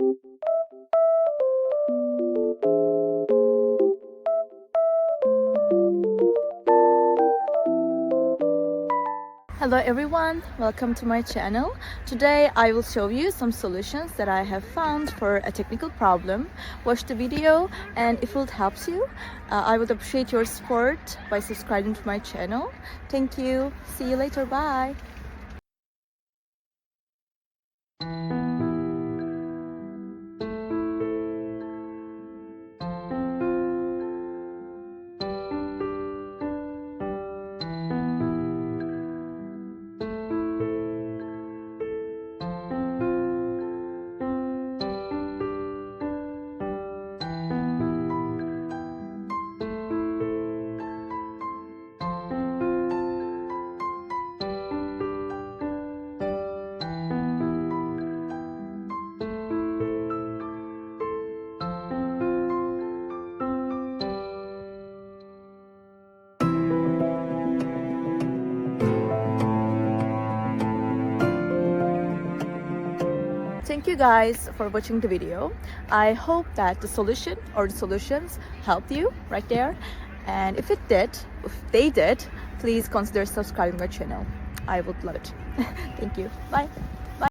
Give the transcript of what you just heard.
Hello everyone, welcome to my channel. Today I will show you some solutions that I have found for a technical problem. Watch the video, and if it helps you, I would appreciate your support by subscribing to my channel. Thank you. See you later. Bye. Thank you guys for watching the video. I hope that the solution or the solutions helped you right there. And if they did, please consider subscribing my channel. I would love it. Thank you. Bye.